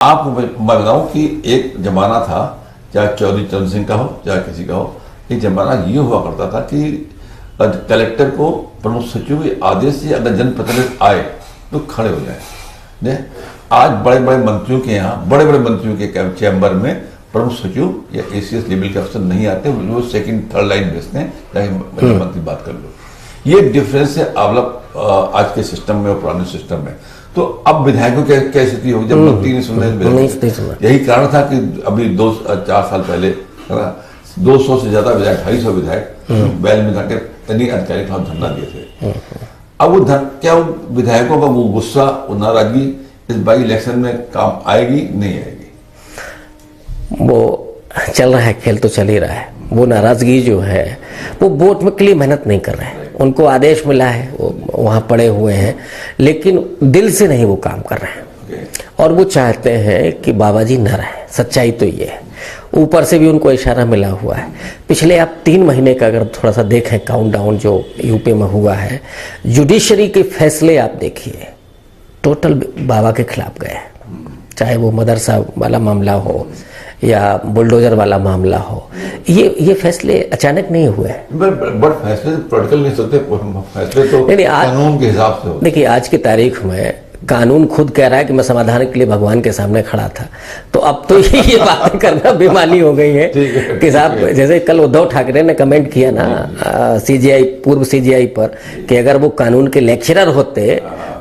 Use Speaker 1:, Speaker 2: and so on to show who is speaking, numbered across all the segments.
Speaker 1: आपको मैं बताऊं कि एक जमाना था, चाहे चौधरी चरण सिंह का हो चाहे किसी का हो, एक जमाना ये हुआ करता था कि कलेक्टर को प्रमुख सचिव के आदेश से अगर जनप्रतिनिधि आए तो खड़े हो जाए। आज बड़े बड़े मंत्रियों के यहाँ, बड़े बड़े मंत्रियों के चैम्बर में प्रमुख सचिव या एसीएस लेवल के अफसर नहीं आते, वो सेकंड थर्ड लाइन भेजते हैं, चाहे मंत्री बात कर लो। ये डिफरेंस है आज के सिस्टम में और पुराने सिस्टम में। तो अब विधायकों की क्या स्थिति होगी जब मंत्री नहीं सुन रहे? यही कारण था कि अभी 2-4 साल पहले 200 से ज्यादा विधायक, 250 विधायक 42 घंटे तनी अधिकारी के खिलाफ धरना दिए थे। अब वो क्या विधायकों का वो गुस्सा, वो नाराजगी इस बाई इलेक्शन में काम आएगी नहीं आएगी?
Speaker 2: वो चल रहा है, खेल तो चल ही रहा है। वो नाराजगी जो है वो वोट में के लिए मेहनत नहीं कर रहे हैं। उनको आदेश मिला है, वो वहाँ पड़े हुए हैं, लेकिन दिल से नहीं वो काम कर रहे हैं। और वो चाहते हैं कि बाबा जी न रहें। सच्चाई तो ये है। ऊपर से भी उनको इशारा मिला हुआ है। पिछले आप 3 महीने का अगर थोड़ा सा देखें काउंटडाउन जो यूपी में हुआ है, जुडिशरी के फैसले आप देखिए, टोटल बाबा के खिलाफ गए हैं। चाहे वो मदरसा वाला मामला हो या बुलडोजर वाला मामला हो, ये फैसले अचानक नहीं हुए।
Speaker 1: बट फैसले पॉलिटिकल नहीं सकते, फैसले तो कानून के हिसाब से होते।
Speaker 2: देखिए, आज की तारीख में कानून खुद कह रहा है कि मैं समाधान के लिए भगवान के सामने खड़ा था। तो अब तो ये बातें करना बेमानी हो गई है कि साहब, जैसे कल उद्धव ठाकरे ने कमेंट किया ना सीजीआई, पूर्व सीजीआई पर, कि अगर वो कानून के लेक्चरर होते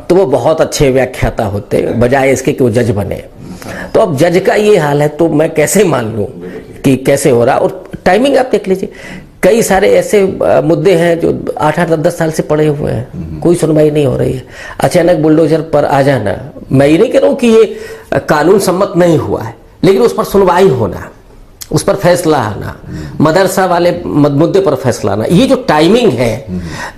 Speaker 2: तो वो बहुत अच्छे व्याख्याता होते, बजाय इसके कि वो जज बने। तो अब जज का ये हाल है, तो मैं कैसे मान लूं कि कैसे हो रहा। और टाइमिंग आप देख लीजिए, कई सारे ऐसे मुद्दे हैं जो 8-10 साल से पड़े हुए हैं, कोई सुनवाई नहीं हो रही है। अचानक बुलडोजर पर आ जाना, मैं ये नहीं कह रहा हूं कि ये कानून सम्मत नहीं हुआ है, लेकिन उस पर सुनवाई होना, उस पर फैसला आना, मदरसा वाले मुद्दे पर फैसला आना, ये जो टाइमिंग है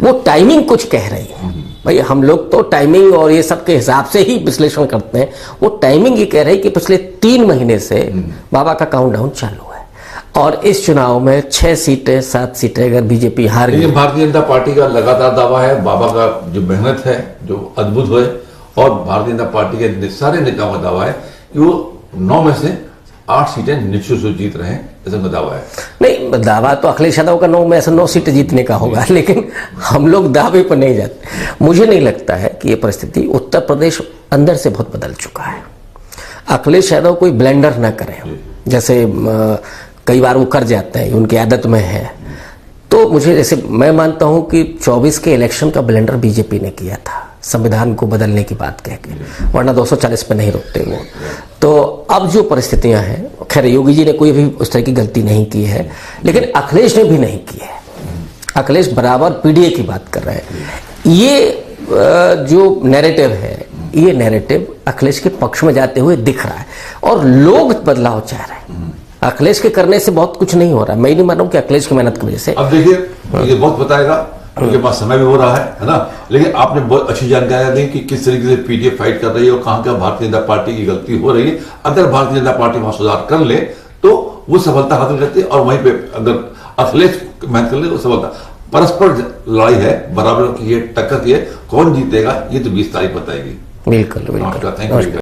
Speaker 2: वो टाइमिंग कुछ कह रही है। भाई हम लोग तो टाइमिंग और ये सब के हिसाब से ही विश्लेषण करते हैं। वो टाइमिंग ये कह रही है कि पिछले 3 महीने से बाबा का काउंटडाउन चालू है और इस चुनाव में 6 सीटें 7 सीटें अगर बीजेपी हार गई।
Speaker 1: भारतीय जनता पार्टी का लगातार दावा है, बाबा का जो मेहनत है जो अद्भुत हुए, और भारतीय जनता पार्टी के सारे नेताओं का दावा है कि वो 9 में से 8 सीटें निश्चित से जीत रहे हैं, ऐसा दावा है।
Speaker 2: नहीं, दावा तो अखिलेश यादव का 9 में ऐसा 9 सीटें जीतने का होगा, लेकिन हम लोग दावे पर नहीं जाते। मुझे नहीं लगता है कि ये परिस्थिति, उत्तर प्रदेश अंदर से बहुत बदल चुका है। अखिलेश यादव कोई ब्लेंडर ना करें, जैसे कई बार वो कर जाते हैं, उनकी आदत में है। तो मुझे, जैसे मैं मानता हूं कि 24 के इलेक्शन का ब्लेंडर बीजेपी ने किया था, संविधान को बदलने की बात कह के, वरना 240 पे नहीं रुकते वो। तो अब जो परिस्थितियां हैं, खैर योगी जी ने कोई भी उस तरह की गलती नहीं की है, लेकिन अखिलेश ने भी नहीं की है। अखिलेश बराबर पीडीए की बात कर रहे हैं। ये जो नैरेटिव है, ये नैरेटिव अखिलेश के पक्ष में जाते हुए दिख रहा है और लोग बदलाव चाह रहे हैं। अखिलेश के करने से बहुत कुछ नहीं हो रहा। मैं नहीं मान रहा हूं कि अखिलेश की मेहनत की वजह से।
Speaker 1: अब देखिए, ये बहुत बताएगा, उनके पास समय भी हो रहा है ना, लेकिन आपने बहुत अच्छी जानकारी दी कि किस तरीके से पीडीए फाइट कर रही है और कहां भारतीय जनता पार्टी की गलती हो रही है। अगर भारतीय जनता पार्टी वहां सुधार कर ले तो वो सफलता हासिल करती है, और वहीं पे अगर अखिलेश मेहनत कर ले तो सफलता। परस्पर लड़ाई है, बराबर की है, टक्कर की है, कौन जीतेगा ये तो 20 तारीख बताएगी।
Speaker 2: बिल्कुल बिल्कुल।
Speaker 1: Thank you.